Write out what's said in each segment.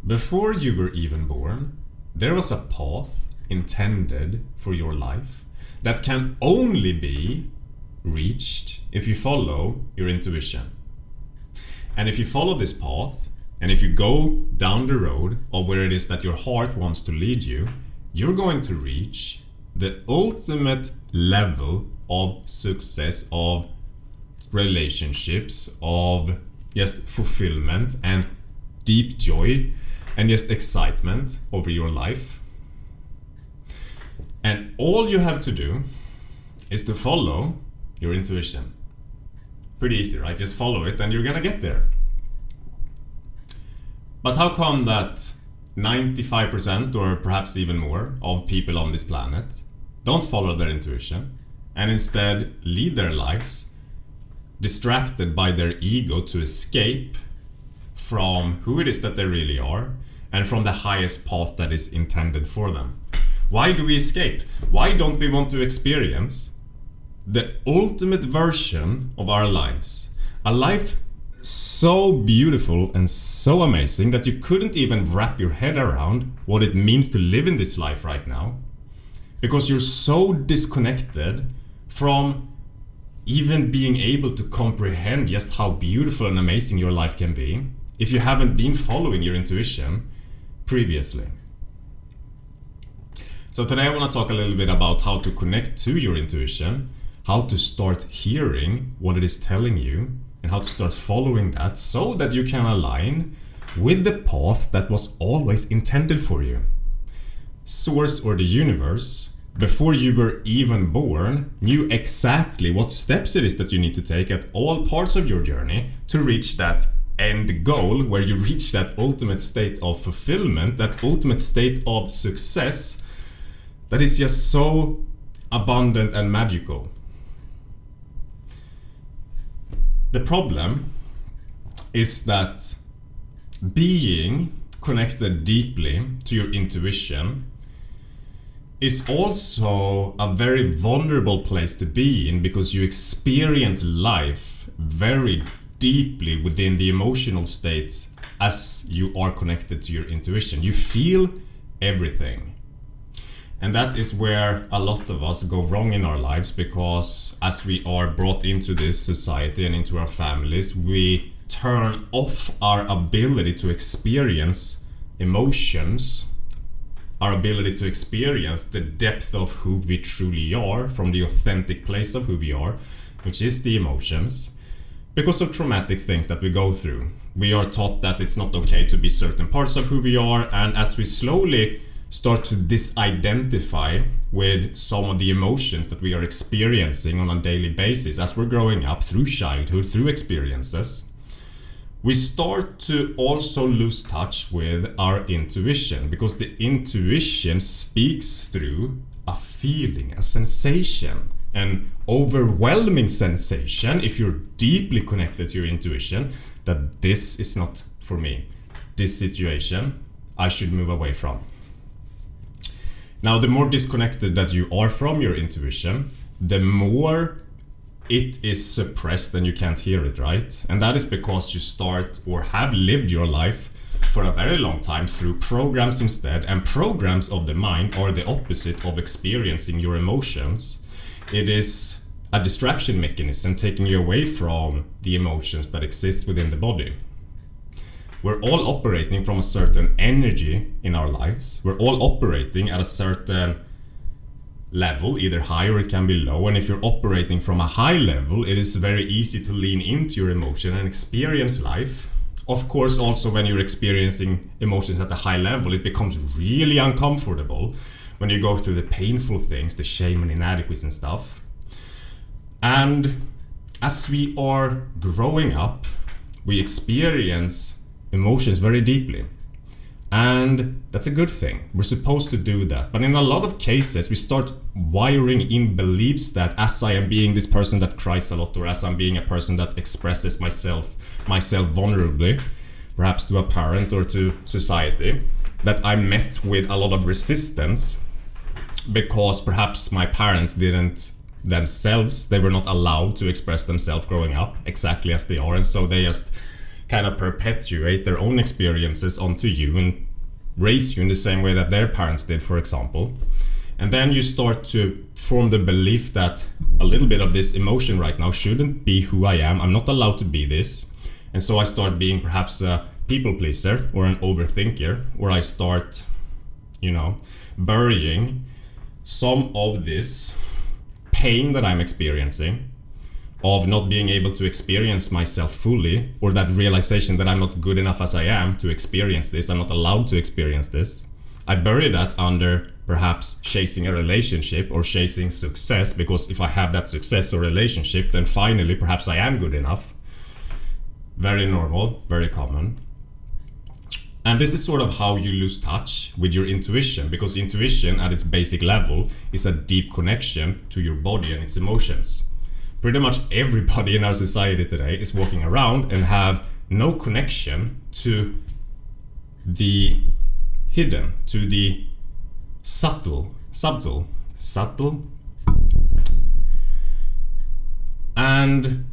Before you were even born, there was a path intended for your life that can only be reached if you follow your intuition. And if you follow this path, and if you go down the road of where it is that your heart wants to lead you, you're going to reach the ultimate level of success, of relationships, of just fulfillment and deep joy and just excitement over your life. And all you have to do is to follow your intuition. Pretty easy, right? Just follow it and you're gonna get there. But how come that 95% or perhaps even more of people on this planet don't follow their intuition and instead lead their lives distracted by their ego to escape from who it is that they really are and from the highest path that is intended for them? Why do we escape? Why don't we want to experience the ultimate version of our lives? A life so beautiful and so amazing that you couldn't even wrap your head around what it means to live in this life right now, because you're so disconnected from even being able to comprehend just how beautiful and amazing your life can be if you haven't been following your intuition previously. So today I want to talk a little bit about how to connect to your intuition, how to start hearing what it is telling you, and how to start following that so that you can align with the path that was always intended for you. Source, or the universe, before you were even born, knew exactly what steps it is that you need to take at all parts of your journey to reach that end goal, where you reach that ultimate state of fulfillment, that ultimate state of success that is just so abundant and magical. The problem is that being connected deeply to your intuition is also a very vulnerable place to be in, because you experience life very deeply within the emotional state as you are connected to your intuition. You feel everything. And that is where a lot of us go wrong in our lives, because as we are brought into this society and into our families, we turn off our ability to experience emotions, our ability to experience the depth of who we truly are from the authentic place of who we are, which is the emotions, because of traumatic things that we go through. We are taught that it's not okay to be certain parts of who we are, and as we slowly start to disidentify with some of the emotions that we are experiencing on a daily basis as we're growing up through childhood, through experiences, we start to also lose touch with our intuition, because the intuition speaks through a feeling, a sensation, an overwhelming sensation, if you're deeply connected to your intuition, that this is not for me. This situation I should move away from. Now, the more disconnected that you are from your intuition, the more it is suppressed and you can't hear it, right? And that is because you start or have lived your life for a very long time through programs instead, and programs of the mind are the opposite of experiencing your emotions. It is a distraction mechanism taking you away from the emotions that exist within the body. We're all operating from a certain energy in our lives. We're all operating at a certain level, either high or it can be low. And if you're operating from a high level, it is very easy to lean into your emotion and experience life. Of course, also when you're experiencing emotions at a high level, it becomes really uncomfortable when you go through the painful things, the shame and inadequacies and stuff. And as we are growing up, we experience emotions very deeply, and that's a good thing. We're supposed to do that, but in a lot of cases we start wiring in beliefs that as I am being this person that cries a lot, or as I'm being a person that expresses myself vulnerably, perhaps to a parent or to society, that I'm met with a lot of resistance, because perhaps my parents didn't themselves, they were not allowed to express themselves growing up exactly as they are, and so they just kind of perpetuate their own experiences onto you and raise you in the same way that their parents did, for example. And then you start to form the belief that a little bit of this emotion right now shouldn't be who I am. I'm not allowed to be this. And so I start being perhaps a people pleaser or an overthinker, or I start, burying some of this pain that I'm experiencing of not being able to experience myself fully, or that realization that I'm not good enough as I am to experience this, I'm not allowed to experience this. I bury that under perhaps chasing a relationship or chasing success, because if I have that success or relationship, then finally perhaps I am good enough. Very normal, very common. And this is sort of how you lose touch with your intuition, because intuition at its basic level is a deep connection to your body and its emotions. Pretty much everybody in our society today is walking around and have no connection to the hidden, to the subtle. And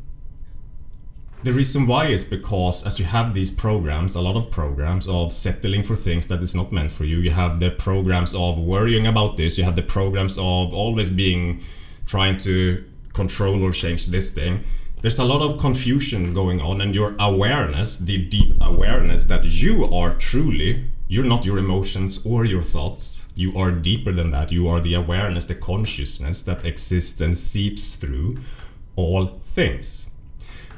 the reason why is because as you have these programs, a lot of programs of settling for things that is not meant for you, you have the programs of worrying about this, you have the programs of always trying to control or change this thing. There's a lot of confusion going on, and your awareness, the deep awareness that you are truly, you're not your emotions or your thoughts, you are deeper than that. You are the awareness, the consciousness that exists and seeps through all things.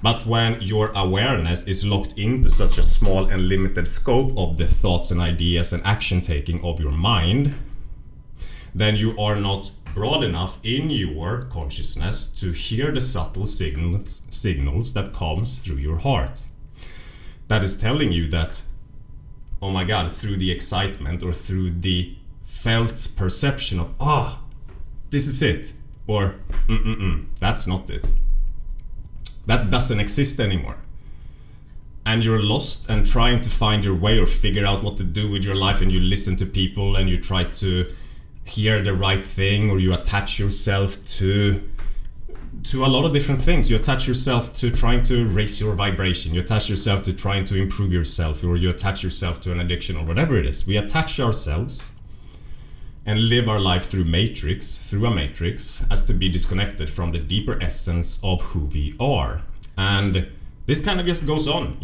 But when your awareness is locked into such a small and limited scope of the thoughts and ideas and action taking of your mind, then you are not broad enough in your consciousness to hear the subtle signals that comes through your heart. That is telling you that, oh my God, through the excitement or through the felt perception of, this is it, or that's not it. That doesn't exist anymore. And you're lost and trying to find your way or figure out what to do with your life, and you listen to people and you try to hear the right thing, or you attach yourself to a lot of different things. You attach yourself to trying to raise your vibration, you attach yourself to trying to improve yourself, or you attach yourself to an addiction or whatever it is. We attach ourselves and live our life through a matrix, as to be disconnected from the deeper essence of who we are. And this kind of just goes on,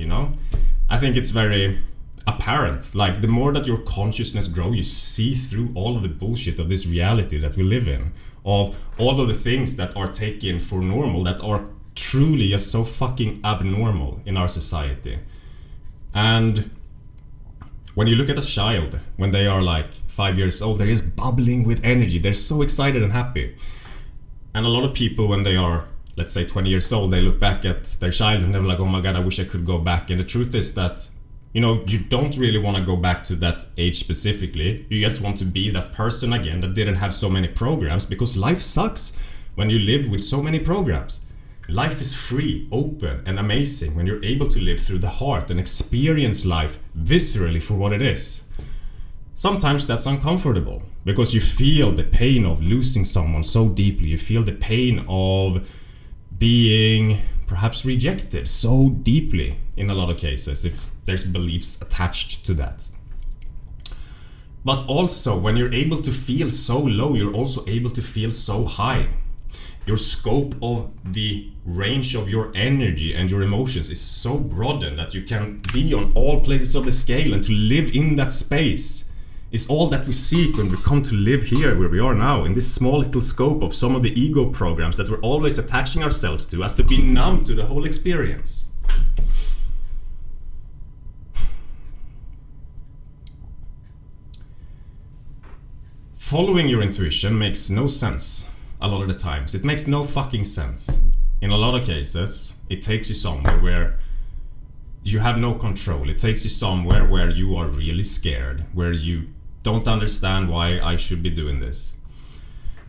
I think it's very apparent. Like, the more that your consciousness grows, you see through all of the bullshit of this reality that we live in, of all of the things that are taken for normal, that are truly just so fucking abnormal in our society. And when you look at a child, when they are like 5 years old, they're just bubbling with energy, they're so excited and happy. And a lot of people, when they are, let's say, 20 years old, they look back at their childhood and they're like, oh my God, I wish I could go back. And the truth is that you don't really want to go back to that age specifically. You just want to be that person again that didn't have so many programs, because life sucks when you live with so many programs. Life is free, open, and amazing when you're able to live through the heart and experience life viscerally for what it is. Sometimes that's uncomfortable, because you feel the pain of losing someone so deeply. You feel the pain of being perhaps rejected so deeply in a lot of cases, if there's beliefs attached to that. But also, when you're able to feel so low, you're also able to feel so high. Your scope of the range of your energy and your emotions is so broadened that you can be on all places of the scale, and to live in that space is all that we seek when we come to live here where we are now, in this small little scope of some of the ego programs that we're always attaching ourselves to, as to be numb to the whole experience. Following your intuition makes no sense a lot of the times. It makes no fucking sense. In a lot of cases, it takes you somewhere where you have no control. It takes you somewhere where you are really scared, where you don't understand why I should be doing this.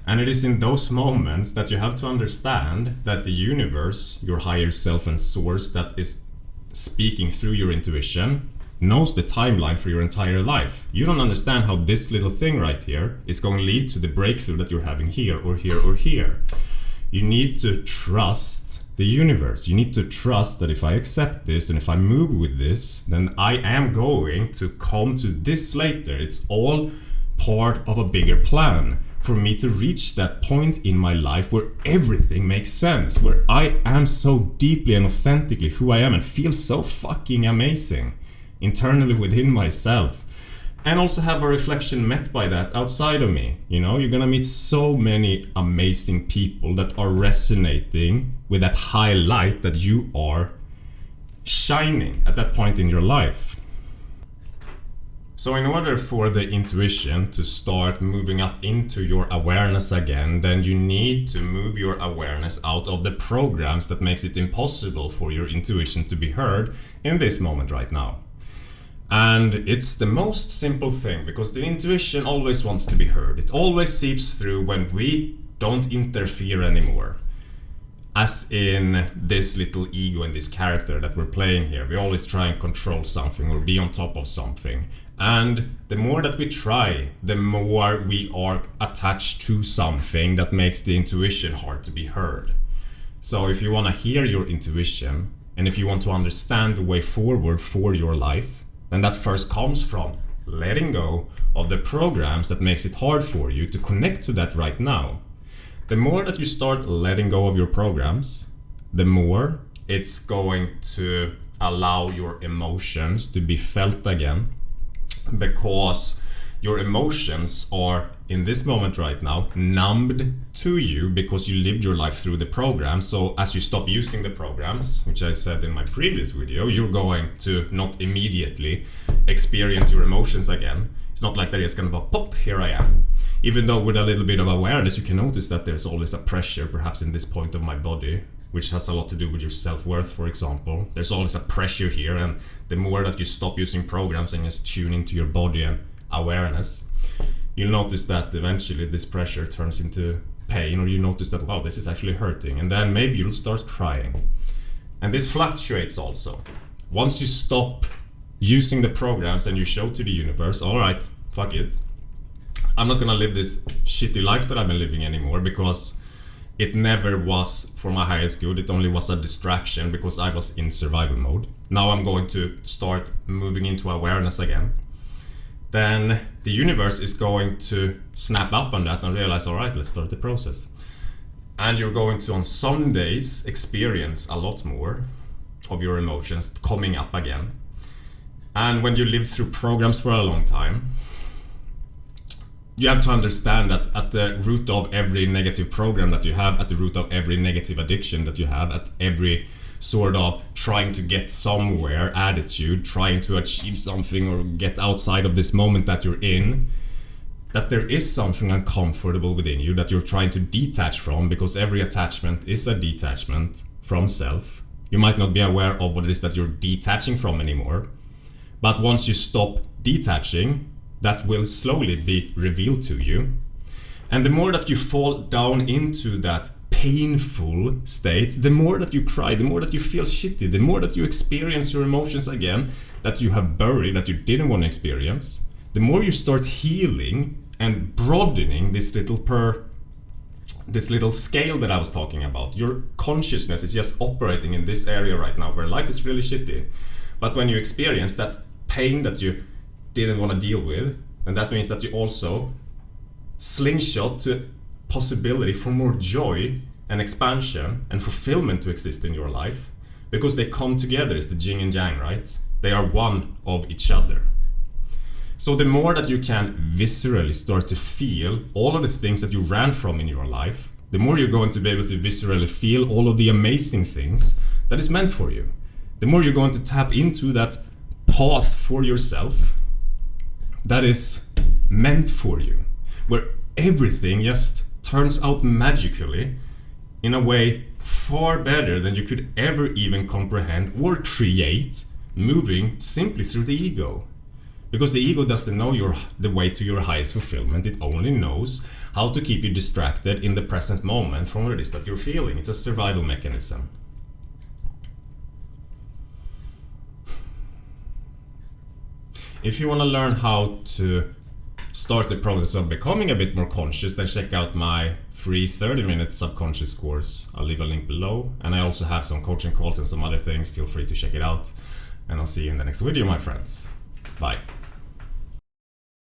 And it is in those moments that you have to understand that the universe, your higher self and source that is speaking through your intuition, knows the timeline for your entire life. You don't understand how this little thing right here is going to lead to the breakthrough that you're having here or here or here. You need to trust the universe. You need to trust that if I accept this and if I move with this, then I am going to come to this later. It's all part of a bigger plan for me to reach that point in my life where everything makes sense, where I am so deeply and authentically who I am and feel so fucking amazing internally within myself. And also have a reflection met by that outside of me. You know, you're gonna meet so many amazing people that are resonating with that high light that you are shining at that point in your life. So in order for the intuition to start moving up into your awareness again, then you need to move your awareness out of the programs that makes it impossible for your intuition to be heard in this moment right now. And it's the most simple thing, because the intuition always wants to be heard. It always seeps through when we don't interfere anymore. As in this little ego and this character that we're playing here. We always try and control something or be on top of something. And the more that we try, the more we are attached to something that makes the intuition hard to be heard. So if you want to hear your intuition, and if you want to understand the way forward for your life, then that first comes from letting go of the programs that makes it hard for you to connect to that right now. The more that you start letting go of your programs, the more it's going to allow your emotions to be felt again, because your emotions are in this moment right now numbed to you because you lived your life through the program. So as you stop using the programs, which I said in my previous video, you're going to not immediately experience your emotions again. It's not like they're just gonna pop, here I am. Even though with a little bit of awareness you can notice that there's always a pressure perhaps in this point of my body, which has a lot to do with your self-worth, for example. There's always a pressure here, and the more that you stop using programs and just tune into your body and awareness, you'll notice that eventually this pressure turns into pain, or you notice that, wow, this is actually hurting, and then maybe you'll start crying. And this fluctuates also. Once you stop using the programs and you show to the universe, all right, fuck it, I'm not gonna live this shitty life that I've been living anymore, because it never was for my highest good. It only was a distraction because I was in survival mode. Now I'm going to start moving into awareness again. Then the universe is going to snap up on that and realize, all right, let's start the process. And you're going to, on some days, experience a lot more of your emotions coming up again. And when you live through programs for a long time, you have to understand that at the root of every negative program that you have, at the root of every negative addiction that you have, at every sort of trying to get somewhere attitude, trying to achieve something or get outside of this moment that you're in, that there is something uncomfortable within you that you're trying to detach from, because every attachment is a detachment from self. You might not be aware of what it is that you're detaching from anymore, but once you stop detaching, that will slowly be revealed to you. And the more that you fall down into that painful state, the more that you cry, the more that you feel shitty, the more that you experience your emotions again that you have buried, that you didn't want to experience, the more you start healing and broadening this little scale that I was talking about. Your consciousness is just operating in this area right now where life is really shitty. But when you experience that pain that you didn't want to deal with, and that means that you also slingshot to possibility for more joy and expansion and fulfillment to exist in your life, because they come together. It's the yin and yang, right? They are one of each other. So the more that you can viscerally start to feel all of the things that you ran from in your life, the more you're going to be able to viscerally feel all of the amazing things that is meant for you. The more you're going to tap into that path for yourself that is meant for you, where everything just turns out magically in a way far better than you could ever even comprehend or create, moving simply through the ego. Because the ego doesn't know the way to your highest fulfillment. It only knows how to keep you distracted in the present moment from what it is that you're feeling. It's a survival mechanism. If you want to learn how to start the process of becoming a bit more conscious, then check out my free 30-minute subconscious course. I'll leave a link below. And I also have some coaching calls and some other things. Feel free to check it out. And I'll see you in the next video, my friends. Bye.